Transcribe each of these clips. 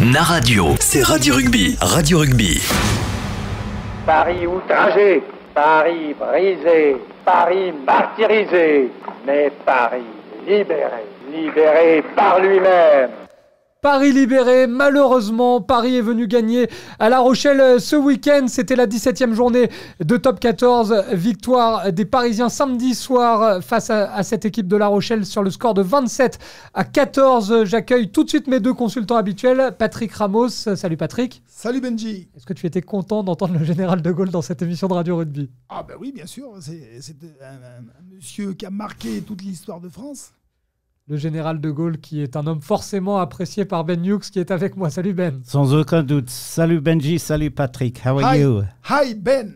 Naradio, c'est Radio Rugby. Radio Rugby. Paris outragé, Paris brisé, Paris martyrisé, mais Paris libéré, libéré par lui-même. Paris libéré, malheureusement, Paris est venu gagner à La Rochelle ce week-end. C'était la 17e journée de Top 14. Victoire des Parisiens samedi soir face à cette équipe de La Rochelle sur le score de 27-14. J'accueille tout de suite mes deux consultants habituels. Patrick Ramos. Salut Patrick. Salut Benji. Est-ce que tu étais content d'entendre le général de Gaulle dans cette émission de Radio Rugby ? Ah ben oui, bien sûr. C'est un monsieur qui a marqué toute l'histoire de France. Le général de Gaulle, qui est un homme forcément apprécié par Ben Hughes, qui est avec moi. Salut Ben. Sans aucun doute. Salut Benji, salut Patrick. How are you? Hi Ben.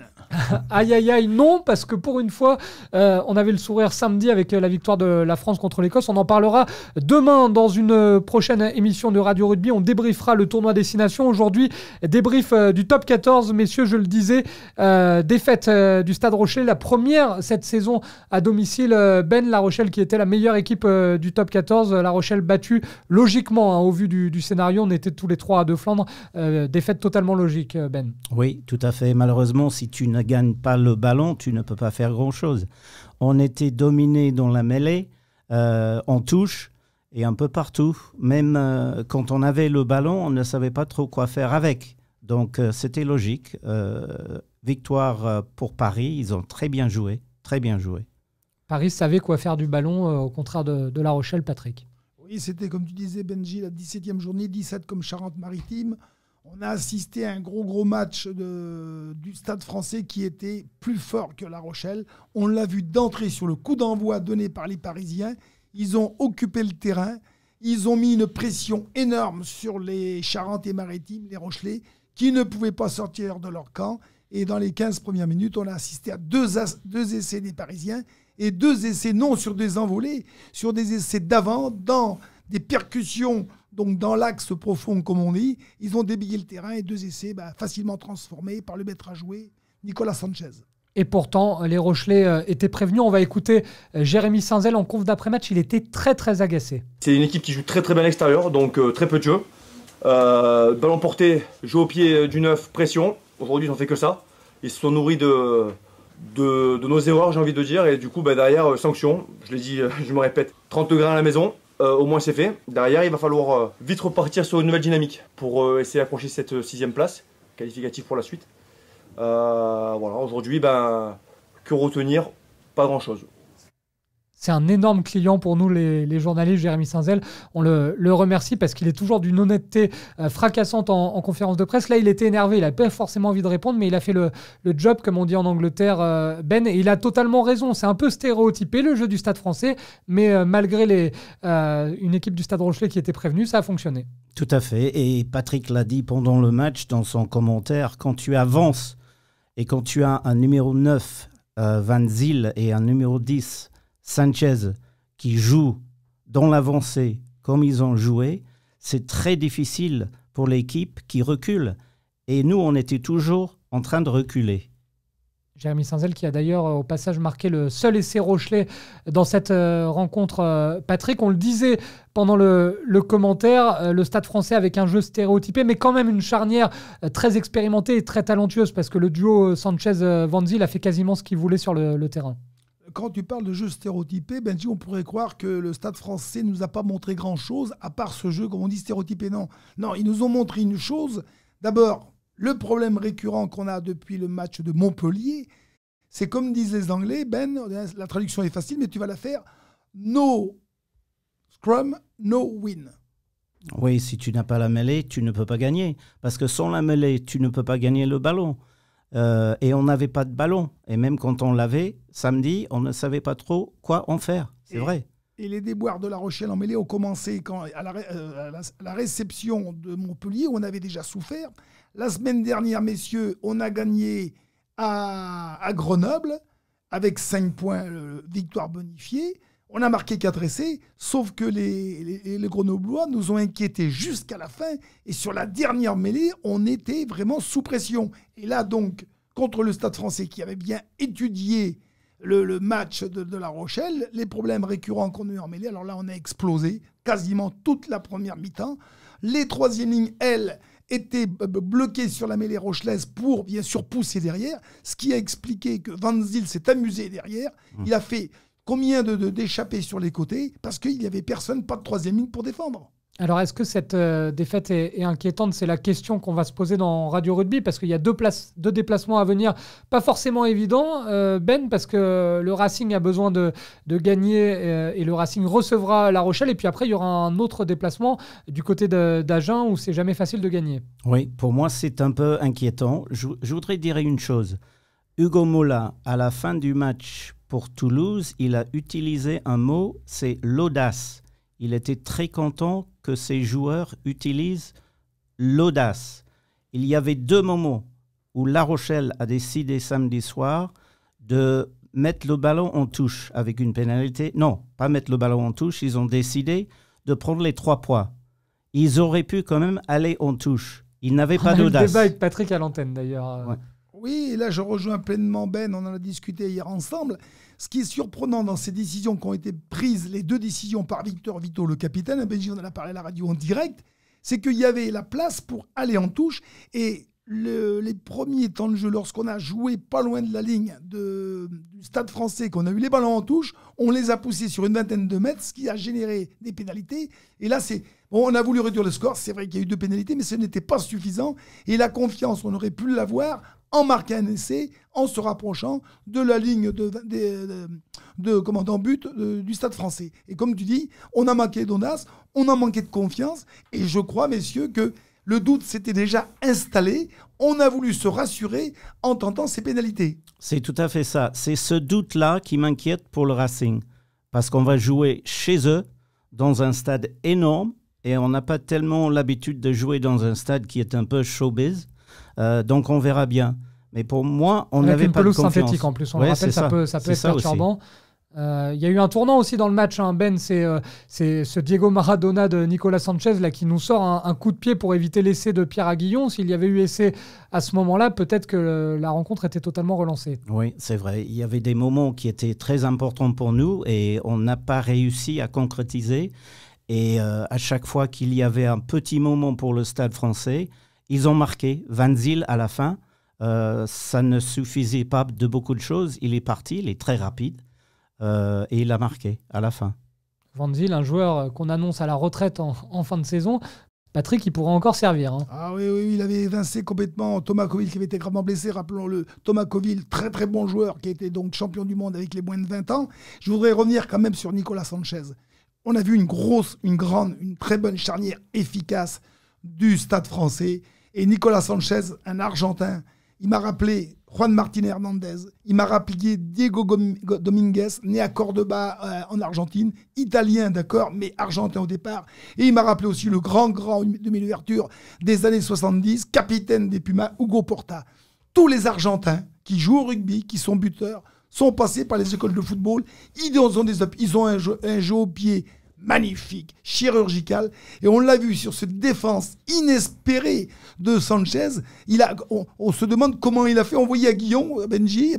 Aïe aïe aïe, non, parce que pour une fois, on avait le sourire samedi avec la victoire de la France contre l'Écosse. On en parlera demain dans une prochaine émission de Radio Rugby. On débriefera le tournoi Destination. Aujourd'hui, débrief du Top 14. Messieurs, je le disais, défaite du Stade Rochelet, la première cette saison à domicile. Ben, La Rochelle qui était la meilleure équipe du Top 14. La Rochelle battue logiquement, hein, au vu du scénario. On était tous les trois à deux Flandres. Défaite totalement logique, Ben. Oui, tout à fait. Malheureusement, si tu ne gagnes pas le ballon, tu ne peux pas faire grand-chose. On était dominé dans la mêlée, en touche et un peu partout. Même quand on avait le ballon, on ne savait pas trop quoi faire avec. Donc, c'était logique. Victoire pour Paris. Ils ont très bien joué. Très bien joué. Paris savait quoi faire du ballon, au contraire de La Rochelle, Patrick. Oui, c'était comme tu disais Benji, la 17e journée, 17 comme Charente-Maritime. On a assisté à un gros match du Stade français qui était plus fort que La Rochelle. On l'a vu d'entrée sur le coup d'envoi donné par les Parisiens. Ils ont occupé le terrain. Ils ont mis une pression énorme sur les Charentes-Maritimes, les Rochelais, qui ne pouvaient pas sortir de leur camp. Et dans les 15 premières minutes, on a assisté à deux essais des Parisiens et 2 essais non sur des envolées, sur des essais d'avant, dans des percussions. Donc, dans l'axe profond, comme on dit, ils ont déblayé le terrain et 2 essais facilement transformés par le maître à jouer, Nicolas Sanchez. Et pourtant, les Rochelais étaient prévenus. On va écouter Jérémy Saint-Zel en conf d'après-match. Il était très agacé. C'est une équipe qui joue très bien à l'extérieur, donc très peu de jeu. Ballon porté, jeu au pied du neuf, pression. Aujourd'hui, ils n'ont fait que ça. Ils se sont nourris de nos erreurs, j'ai envie de dire. Et du coup, derrière, sanction. Je l'ai dit, je me répète, 30 degrés à la maison. Au moins c'est fait. Derrière, il va falloir vite repartir sur une nouvelle dynamique pour essayer d'accrocher cette 6e place qualificative pour la suite. Voilà, aujourd'hui, que retenir? Pas grand-chose. C'est un énorme client pour nous, les journalistes, Jérémy Saint-Zel. On le remercie parce qu'il est toujours d'une honnêteté fracassante en conférence de presse. Là, il était énervé. Il n'avait pas forcément envie de répondre, mais il a fait le job, comme on dit en Angleterre, Ben. Et il a totalement raison. C'est un peu stéréotypé, le jeu du Stade français. Mais malgré une équipe du Stade Rochelet qui était prévenue, ça a fonctionné. Tout à fait. Et Patrick l'a dit pendant le match, dans son commentaire, quand tu avances et quand tu as un numéro 9, Van Zyl, et un numéro 10, Sanchez, qui joue dans l'avancée comme ils ont joué, c'est très difficile pour l'équipe qui recule. Et nous, on était toujours en train de reculer. Jérémy Saint-Zel qui a d'ailleurs au passage marqué le seul essai Rochelet dans cette rencontre. Patrick, on le disait pendant le commentaire, le Stade français avec un jeu stéréotypé, mais quand même une charnière très expérimentée et très talentueuse, parce que le duo Sanchez-Van Zyl a fait quasiment ce qu'il voulait sur le terrain. Quand tu parles de jeu stéréotypé, Benji, on pourrait croire que le Stade français ne nous a pas montré grand-chose, à part ce jeu, comme on dit, stéréotypé. Non, ils nous ont montré une chose. D'abord, le problème récurrent qu'on a depuis le match de Montpellier, c'est comme disent les Anglais, Ben, la traduction est facile, mais tu vas la faire. No scrum, no win. Oui, si tu n'as pas la mêlée, tu ne peux pas gagner. Parce que sans la mêlée, tu ne peux pas gagner le ballon. Et on n'avait pas de ballon. Et même quand on l'avait, samedi, on ne savait pas trop quoi en faire. C'est vrai. Et les déboires de La Rochelle en mêlée ont commencé à la réception de Montpellier, où on avait déjà souffert. La semaine dernière, messieurs, on a gagné à Grenoble avec 5 points, victoire bonifiée. On a marqué 4 essais, sauf que les Grenoblois nous ont inquiétés jusqu'à la fin. Et sur la dernière mêlée, on était vraiment sous pression. Et là, donc, contre le Stade français qui avait bien étudié le match de La Rochelle, les problèmes récurrents qu'on a eu en mêlée, alors là, on a explosé quasiment toute la première mi-temps. Les troisième lignes, elles, étaient bloquées sur la mêlée rochelaise pour, bien sûr, pousser derrière. Ce qui a expliqué que Van Zyl s'est amusé derrière. Il a fait combien d'échappées sur les côtés parce qu'il n'y avait personne, pas de troisième ligne pour défendre. Alors, est-ce que cette défaite est inquiétante? C'est la question qu'on va se poser dans Radio Rugby, parce qu'il y a deux déplacements à venir, pas forcément évidents, Ben, parce que le Racing a besoin de gagner et le Racing recevra La Rochelle. Et puis après, il y aura un autre déplacement du côté d'Agen où c'est jamais facile de gagner. Oui, pour moi, c'est un peu inquiétant. Je voudrais dire une chose. Hugo Mola, à la fin du match pour Toulouse, il a utilisé un mot, c'est l'audace. Il était très content que ses joueurs utilisent l'audace. Il y avait 2 moments où La Rochelle a décidé samedi soir de mettre le ballon en touche avec une pénalité. Non, pas mettre le ballon en touche. Ils ont décidé de prendre les 3 points. Ils auraient pu quand même aller en touche. Ils n'avaient pas d'audace. On a eu le débat avec Patrick à l'antenne d'ailleurs. Ouais. Oui, et là je rejoins pleinement Ben, on en a discuté hier ensemble. Ce qui est surprenant dans ces décisions qui ont été prises, les 2 décisions par Victor Vito, le capitaine, Benji en a parlé à la radio en direct, c'est qu'il y avait la place pour aller en touche. Et les premiers temps de jeu, lorsqu'on a joué pas loin de la ligne du Stade Français, qu'on a eu les ballons en touche, on les a poussés sur une vingtaine de mètres, ce qui a généré des pénalités. Et là, on a voulu réduire le score. C'est vrai qu'il y a eu 2 pénalités, mais ce n'était pas suffisant. Et la confiance, on aurait pu l'avoir en marquant un essai, en se rapprochant de la ligne but du Stade Français. Et comme tu dis, on a manqué d'audace, on a manqué de confiance, et je crois, messieurs, que le doute s'était déjà installé. On a voulu se rassurer en tentant ces pénalités. C'est tout à fait ça. C'est ce doute-là qui m'inquiète pour le Racing. Parce qu'on va jouer chez eux, dans un stade énorme, et on n'a pas tellement l'habitude de jouer dans un stade qui est un peu showbiz. Donc on verra bien. Mais pour moi, on n'avait pas de confiance. Avec une pelouse synthétique en plus, on le rappelle, ça peut être perturbant. Il y a eu un tournant aussi dans le match, hein, Ben, c'est ce Diego Maradona de Nicolas Sanchez là, qui nous sort un coup de pied pour éviter l'essai de Pierre Aguillon. S'il y avait eu essai à ce moment-là, peut-être que la rencontre était totalement relancée. Oui, c'est vrai. Il y avait des moments qui étaient très importants pour nous et on n'a pas réussi à concrétiser. Et à chaque fois qu'il y avait un petit moment pour le Stade Français, ils ont marqué. Van Zyl à la fin, ça ne suffisait pas de beaucoup de choses. Il est parti, il est très rapide. Et il a marqué à la fin. Van Zyl, un joueur qu'on annonce à la retraite en fin de saison. Patrick, il pourrait encore servir. Hein. Ah oui, il avait évincé complètement Thomas Coville qui avait été gravement blessé. Rappelons-le, Thomas Coville, très très bon joueur qui était donc champion du monde avec les moins de 20 ans. Je voudrais revenir quand même sur Nicolas Sanchez. On a vu une très bonne charnière efficace du Stade Français. Et Nicolas Sanchez, un Argentin, il m'a rappelé Juan Martín Hernandez, il m'a rappelé Diego Dominguez, né à Cordoba en Argentine, italien d'accord, mais argentin au départ. Et il m'a rappelé aussi le grand demi-ouverture des années 70, capitaine des Pumas, Hugo Porta. Tous les Argentins qui jouent au rugby, qui sont buteurs, sont passés par les écoles de football. Ils ont un jeu au pied magnifique, chirurgical, et on l'a vu sur cette défense inespérée de Sanchez. On se demande comment il a fait. On voyait à Guillon, Benji,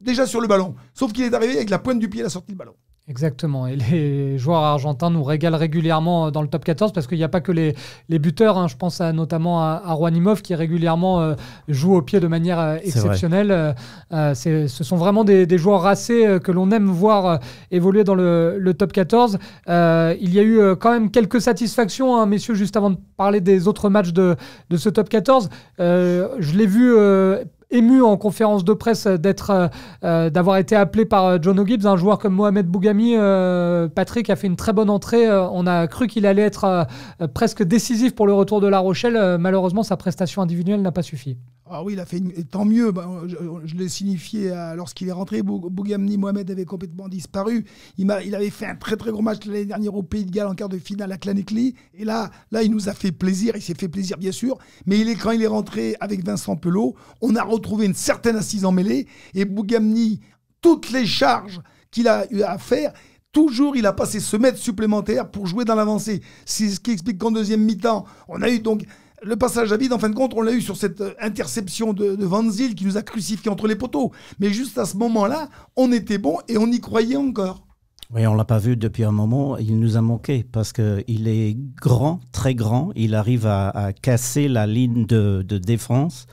déjà sur le ballon, sauf qu'il est arrivé avec la pointe du pied à la sortie du ballon. Exactement, et les joueurs argentins nous régalent régulièrement dans le top 14 parce qu'il n'y a pas que les buteurs, hein. Je pense notamment à Juanimov qui régulièrement joue au pied de manière exceptionnelle. Ce sont vraiment des joueurs racés que l'on aime voir évoluer dans le top 14. Il y a eu quand même quelques satisfactions, hein, messieurs, juste avant de parler des autres matchs de ce top 14. Je l'ai vu ému en conférence de presse d'avoir été appelé par John O'Gibbs, un joueur comme Mohamed Bougami. Patrick a fait une très bonne entrée. On a cru qu'il allait être presque décisif pour le retour de La Rochelle. Malheureusement, sa prestation individuelle n'a pas suffi. Ah oui, il a fait tant mieux. Je l'ai signifié lorsqu'il est rentré. Bougami Mohamed avait complètement disparu. Il avait fait un très très gros match l'année dernière au Pays de Galles en quart de finale à Llanelli. Et là, il nous a fait plaisir. Il s'est fait plaisir, bien sûr. Mais quand il est rentré avec Vincent Pelot, on a retrouvé une certaine assise en mêlée. Et Bougami, toutes les charges qu'il a eu à faire, toujours il a passé ce mètre supplémentaire pour jouer dans l'avancée. C'est ce qui explique qu'en deuxième mi-temps, on a eu donc le passage à vide. En fin de compte, on l'a eu sur cette interception de Van Zyl qui nous a crucifiés entre les poteaux. Mais juste à ce moment-là, on était bon et on y croyait encore. Oui, on ne l'a pas vu depuis un moment. Il nous a manqué parce qu'il est grand, très grand. Il arrive à casser la ligne de défense.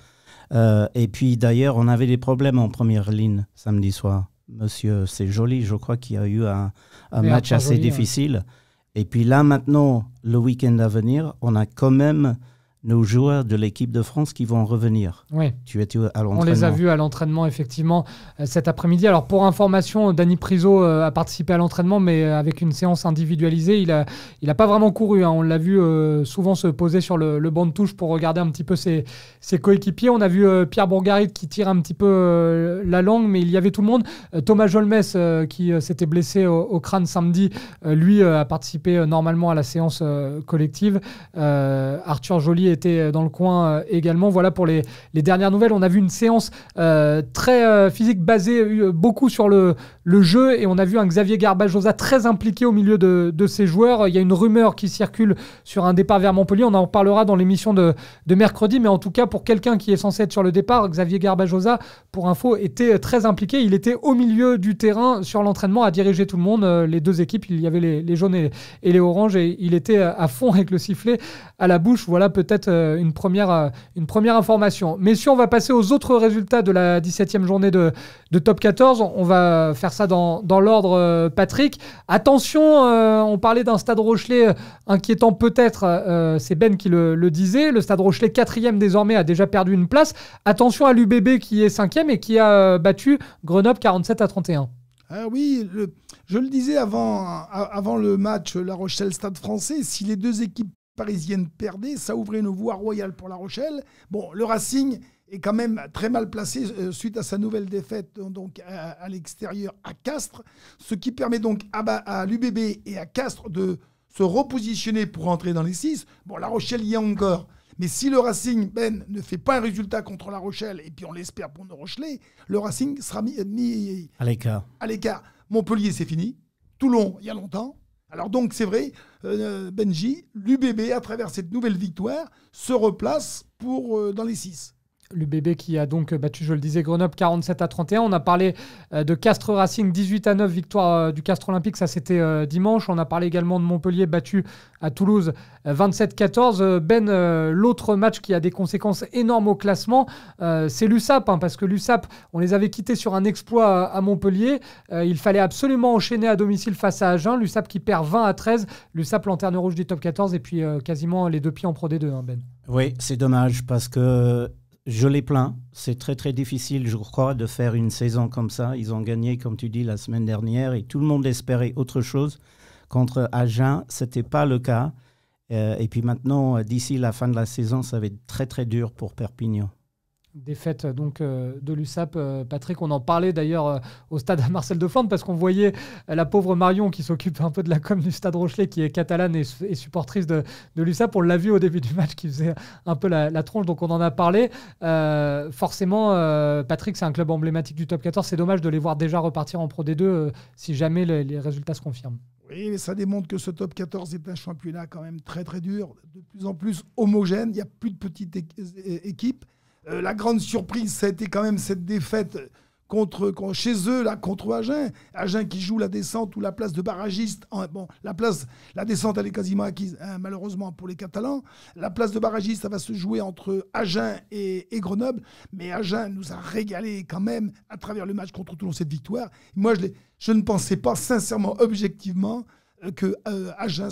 Et puis d'ailleurs, on avait des problèmes en première ligne samedi soir. Monsieur, c'est Joly, je crois, qui a eu un match assez difficile. Et puis là, maintenant, le week-end à venir, on a quand même nos joueurs de l'équipe de France qui vont revenir. Oui. Tu étais à l'entraînement. On les a vus à l'entraînement, effectivement, cet après-midi. Alors, pour information, Dany Priso a participé à l'entraînement, mais avec une séance individualisée. Il a pas vraiment couru. Hein. On l'a vu souvent se poser sur le banc de touche pour regarder un petit peu ses coéquipiers. On a vu Pierre Bourgarit qui tire un petit peu la langue, mais il y avait tout le monde. Thomas Jolmes, qui s'était blessé au crâne samedi, lui a participé normalement à la séance collective. Arthur Joly était dans le coin également. Voilà pour les dernières nouvelles. On a vu une séance très physique basée beaucoup sur le jeu et on a vu un Xavier Garbajosa très impliqué au milieu de ses joueurs. Il y a une rumeur qui circule sur un départ vers Montpellier. On en parlera dans l'émission de mercredi, mais en tout cas pour quelqu'un qui est censé être sur le départ, Xavier Garbajosa, pour info, était très impliqué. Il était au milieu du terrain sur l'entraînement à diriger tout le monde. Les deux équipes, il y avait les jaunes et les oranges et il était à fond avec le sifflet à la bouche. Voilà peut-être une première information. Messieurs, on va passer aux autres résultats de la 17e journée de Top 14. On va faire ça dans l'ordre, Patrick. Attention, on parlait d'un Stade Rochelais inquiétant peut-être, c'est Ben qui le disait. Le Stade Rochelais 4e désormais a déjà perdu une place. Attention à l'UBB qui est 5e et qui a battu Grenoble 47-31. Ah oui, je le disais avant le match La Rochelle-Stade Français, si les deux équipes parisienne perdait, ça ouvrait une voie royale pour La Rochelle. Bon, le Racing est quand même très mal placé suite à sa nouvelle défaite donc à l'extérieur à Castres, ce qui permet donc à l'UBB et à Castres de se repositionner pour entrer dans les 6. Bon, La Rochelle y est encore. Mais si le Racing, ne fait pas un résultat contre La Rochelle, et puis on l'espère pour nos Rochelais, le Racing sera mis à l'écart. Montpellier, c'est fini. Toulon, il y a longtemps. Alors donc, c'est vrai, Benji, l'UBB, à travers cette nouvelle victoire, se replace dans les 6. L'UBB qui a donc battu, je le disais, Grenoble 47-31. On a parlé de Castres Racing 18-9, victoire du Castres Olympique, ça c'était dimanche. On a parlé également de Montpellier battu à Toulouse 27-14. L'autre match qui a des conséquences énormes au classement, c'est l'USAP, parce que l'USAP, on les avait quittés sur un exploit à Montpellier. Il fallait absolument enchaîner à domicile face à Agen. L'USAP qui perd 20-13. L'USAP, lanterne rouge du top 14 et puis quasiment les deux pieds en Pro D2, Ben. Oui, c'est dommage parce que je les plains. C'est très, très difficile, je crois, de faire une saison comme ça. Ils ont gagné, comme tu dis, la semaine dernière et tout le monde espérait autre chose. Contre Agen, ce n'était pas le cas. Et puis maintenant, d'ici la fin de la saison, ça va être très, très dur pour Perpignan. Défaite donc de l'USAP, Patrick. On en parlait d'ailleurs au stade à Marcel de Flandre parce qu'on voyait la pauvre Marion qui s'occupe un peu de la com du Stade Rochelais, qui est catalane et supportrice de l'USAP. On l'a vu au début du match qui faisait un peu la tronche, donc on en a parlé. Forcément, Patrick, c'est un club emblématique du top 14. C'est dommage de les voir déjà repartir en Pro D2 si jamais les résultats se confirment. Oui, mais ça démontre que ce top 14 est un championnat quand même très très dur, de plus en plus homogène. Il n'y a plus de petites équipes. La grande surprise, ça a été quand même cette défaite chez eux, là, contre Agen. Agen qui joue la descente ou la place de barragiste. La descente, elle est quasiment acquise, malheureusement, pour les Catalans. La place de barragiste, ça va se jouer entre Agen et Grenoble. Mais Agen nous a régalé quand même à travers le match contre Toulon, cette victoire. Moi, je ne pensais pas, sincèrement, objectivement, que Agen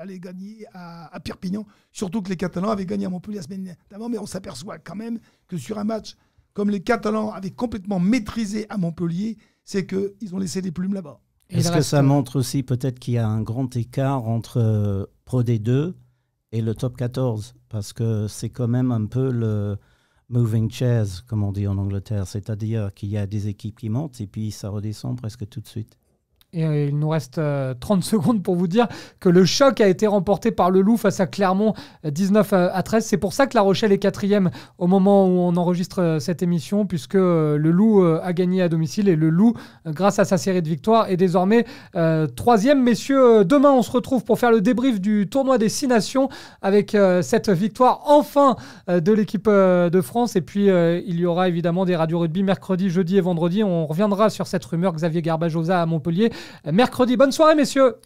allait gagner à Perpignan, surtout que les Catalans avaient gagné à Montpellier la semaine d'avant, mais on s'aperçoit quand même que sur un match comme les Catalans avaient complètement maîtrisé à Montpellier, c'est qu'ils ont laissé des plumes là-bas. Est-ce que ça montre aussi peut-être qu'il y a un grand écart entre Pro D2 et le top 14 ? Parce que c'est quand même un peu le moving chairs, comme on dit en Angleterre, c'est-à-dire qu'il y a des équipes qui montent et puis ça redescend presque tout de suite. Et il nous reste 30 secondes pour vous dire que le choc a été remporté par le Loup face à Clermont 19-13. C'est pour ça que La Rochelle est 4e au moment où on enregistre cette émission, puisque le Loup a gagné à domicile et le Loup, grâce à sa série de victoires, est désormais 3e. Messieurs, demain on se retrouve pour faire le débrief du tournoi des 6 nations avec cette victoire enfin de l'équipe de France. Et puis il y aura évidemment des radios rugby mercredi, jeudi et vendredi. On reviendra sur cette rumeur Xavier Garbajosa à Montpellier. mercredi. Bonne soirée, messieurs.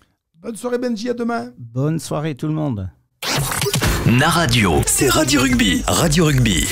Bonne soirée, Benji, à demain. Bonne soirée tout le monde. Na Radio, c'est Radio Rugby. Radio Rugby.